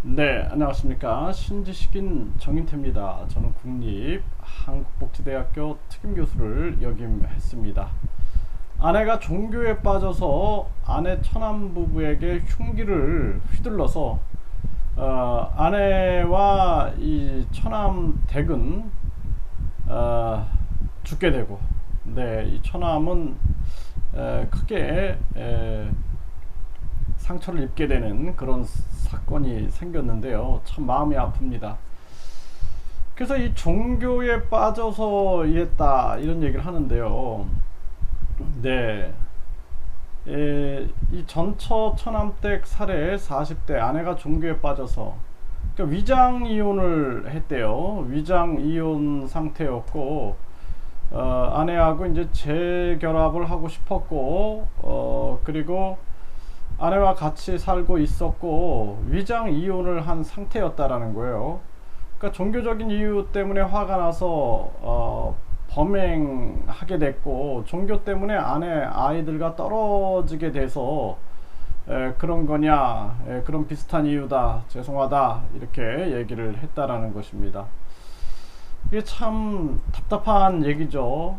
네, 안녕하십니까. 신지식인 정인태입니다. 저는 국립한국복지대학교 특임교수를 역임했습니다. 아내가 종교에 빠져서 아내 처남 부부에게 흉기를 휘둘러서 아내와 이 처남 댁은 죽게 되고, 네, 이 처남은 크게 상처를 입게 되는 그런 사건이 생겼는데요. 참 마음이 아픕니다. 그래서 이 종교에 빠져서 이랬다 이런 얘기를 하는데요. 네, 이 전처 처남댁 살해 40대 아내가 종교에 빠져서 그러니까 위장 이혼을 했대요. 위장 이혼 상태였고 아내하고 이제 재결합을 하고 싶었고 그리고 아내와 같이 살고 있었고 위장 이혼을 한 상태였다라는 거예요. 그러니까 종교적인 이유 때문에 화가 나서 범행하게 됐고 종교 때문에 아내 아이들과 떨어지게 돼서 그런 거냐, 그런 비슷한 이유다, 죄송하다 이렇게 얘기를 했다라는 것입니다. 이게 참 답답한 얘기죠.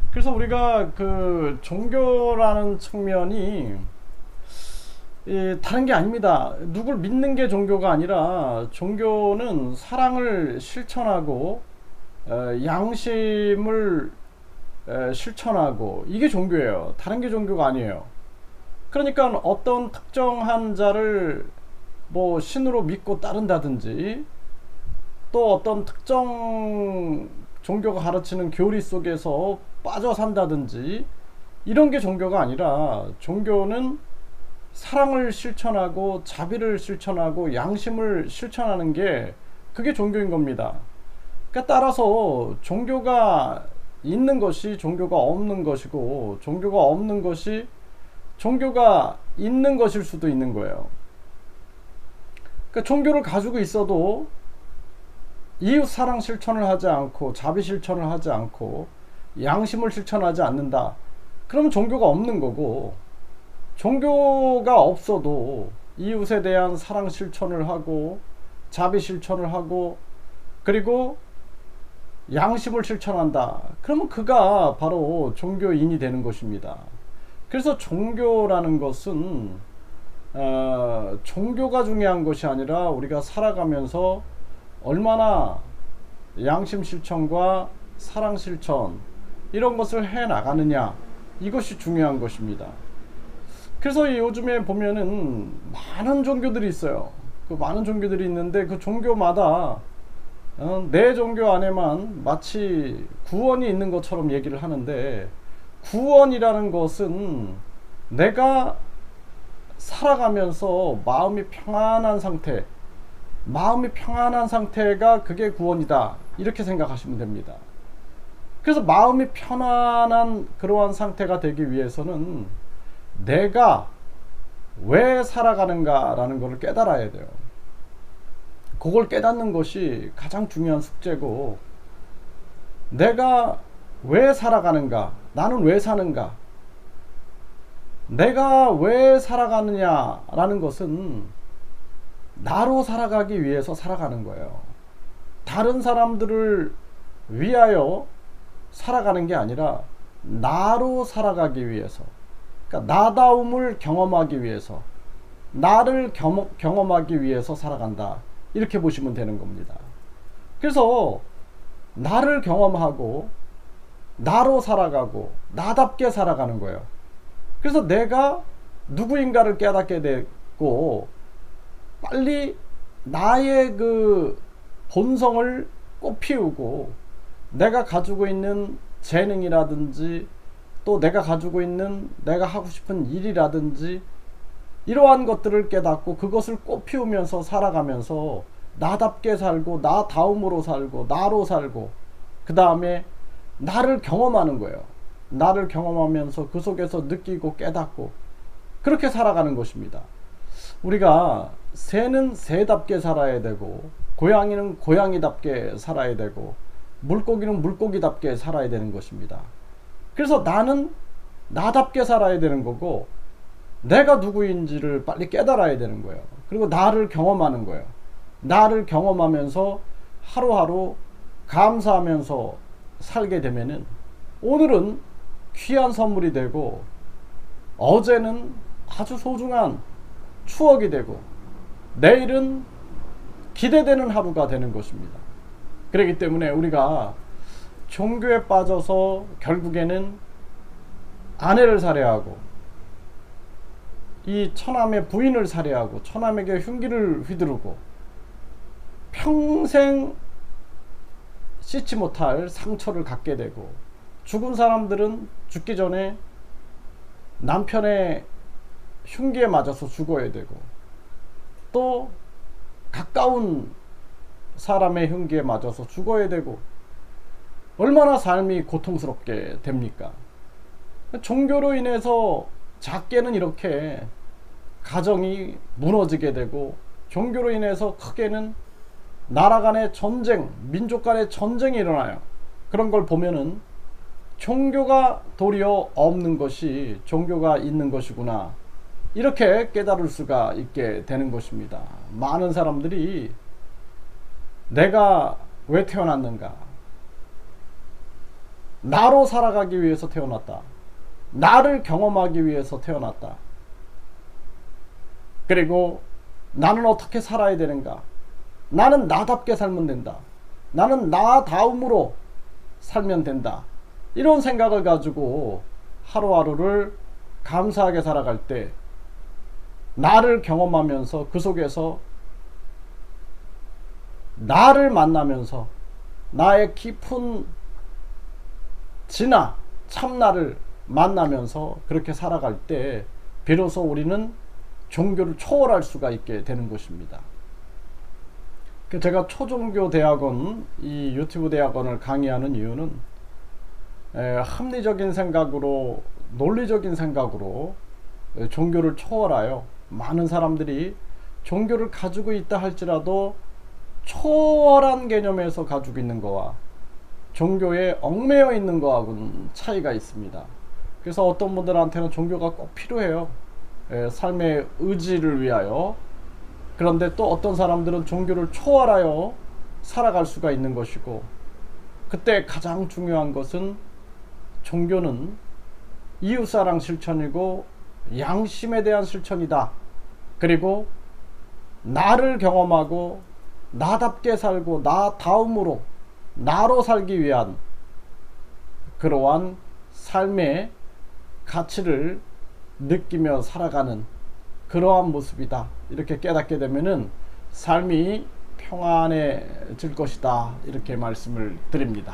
그래서 우리가 그 종교라는 측면이 다른 게 아닙니다. 누굴 믿는 게 종교가 아니라 종교는 사랑을 실천하고 양심을 실천하고 이게 종교예요. 다른 게 종교가 아니에요. 그러니까 어떤 특정한 자를 뭐 신으로 믿고 따른다든지 또 어떤 특정 종교가 가르치는 교리 속에서 빠져 산다든지 이런 게 종교가 아니라 종교는 사랑을 실천하고 자비를 실천하고 양심을 실천하는 게 그게 종교인 겁니다. 그러니까 따라서 종교가 있는 것이 종교가 없는 것이고 종교가 없는 것이 종교가 있는 것일 수도 있는 거예요. 그러니까 종교를 가지고 있어도 이웃 사랑 실천을 하지 않고 자비 실천을 하지 않고 양심을 실천하지 않는다. 그러면 종교가 없는 거고 종교가 없어도 이웃에 대한 사랑 실천을 하고 자비 실천을 하고 그리고 양심을 실천한다. 그러면 그가 바로 종교인이 되는 것입니다. 그래서 종교라는 것은 종교가 중요한 것이 아니라 우리가 살아가면서 얼마나 양심 실천과 사랑 실천 이런 것을 해 나가느냐 이것이 중요한 것입니다. 그래서 요즘에 보면은 많은 종교들이 있어요. 그 많은 종교들이 있는데 그 종교마다 내 종교 안에만 마치 구원이 있는 것처럼 얘기를 하는데 구원이라는 것은 내가 살아가면서 마음이 평안한 상태가 그게 구원이다 이렇게 생각하시면 됩니다. 그래서 마음이 편안한 그러한 상태가 되기 위해서는 내가 왜 살아가는가 라는 것을 깨달아야 돼요. 그걸 깨닫는 것이 가장 중요한 숙제고 내가 왜 살아가는가, 나는 왜 사는가, 내가 왜 살아가느냐 라는 것은 나로 살아가기 위해서 살아가는 거예요. 다른 사람들을 위하여 살아가는 게 아니라 나로 살아가기 위해서, 그러니까 나다움을 경험하기 위해서, 나를 경험하기 위해서 살아간다 이렇게 보시면 되는 겁니다. 그래서 나를 경험하고 나로 살아가고 나답게 살아가는 거예요. 그래서 내가 누구인가를 깨닫게 되고 빨리 나의 그 본성을 꽃피우고 내가 가지고 있는 재능이라든지 또 내가 가지고 있는 내가 하고 싶은 일이라든지 이러한 것들을 깨닫고 그것을 꽃피우면서 살아가면서 나답게 살고 나다움으로 살고 나로 살고 그 다음에 나를 경험하는 거예요. 나를 경험하면서 그 속에서 느끼고 깨닫고 그렇게 살아가는 것입니다. 우리가 새는 새답게 살아야 되고 고양이는 고양이답게 살아야 되고 물고기는 물고기답게 살아야 되는 것입니다. 그래서 나는 나답게 살아야 되는 거고 내가 누구인지를 빨리 깨달아야 되는 거예요. 그리고 나를 경험하는 거예요. 나를 경험하면서 하루하루 감사하면서 살게 되면은 오늘은 귀한 선물이 되고 어제는 아주 소중한 추억이 되고 내일은 기대되는 하루가 되는 것입니다. 그렇기 때문에 우리가 종교에 빠져서 결국에는 아내를 살해하고 이 처남의 부인을 살해하고 처남에게 흉기를 휘두르고 평생 씻지 못할 상처를 갖게 되고 죽은 사람들은 죽기 전에 남편의 흉기에 맞아서 죽어야 되고 또 가까운 사람의 흉기에 맞아서 죽어야 되고 얼마나 삶이 고통스럽게 됩니까? 종교로 인해서 작게는 이렇게 가정이 무너지게 되고 종교로 인해서 크게는 나라 간의 전쟁, 민족 간의 전쟁이 일어나요. 그런 걸 보면은 종교가 도리어 없는 것이 종교가 있는 것이구나, 이렇게 깨달을 수가 있게 되는 것입니다. 많은 사람들이 내가 왜 태어났는가, 나로 살아가기 위해서 태어났다, 나를 경험하기 위해서 태어났다, 그리고 나는 어떻게 살아야 되는가, 나는 나답게 살면 된다, 나는 나다움으로 살면 된다, 이런 생각을 가지고 하루하루를 감사하게 살아갈 때 나를 경험하면서 그 속에서 나를 만나면서 나의 깊은 진화 참나를 만나면서 그렇게 살아갈 때 비로소 우리는 종교를 초월할 수가 있게 되는 것입니다. 제가 초종교 대학원, 이 유튜브 대학원을 강의하는 이유는 합리적인 생각으로, 논리적인 생각으로 종교를 초월하여 많은 사람들이 종교를 가지고 있다 할지라도 초월한 개념에서 가지고 있는 거와 종교에 얽매여 있는 거하고는 차이가 있습니다. 그래서 어떤 분들한테는 종교가 꼭 필요해요. 삶의 의지를 위하여. 그런데 또 어떤 사람들은 종교를 초월하여 살아갈 수가 있는 것이고, 그때 가장 중요한 것은 종교는 이웃사랑 실천이고 양심에 대한 실천이다. 그리고 나를 경험하고 나답게 살고 나다움으로 나로 살기 위한 그러한 삶의 가치를 느끼며 살아가는 그러한 모습이다. 이렇게 깨닫게 되면은 삶이 평안해질 것이다. 이렇게 말씀을 드립니다.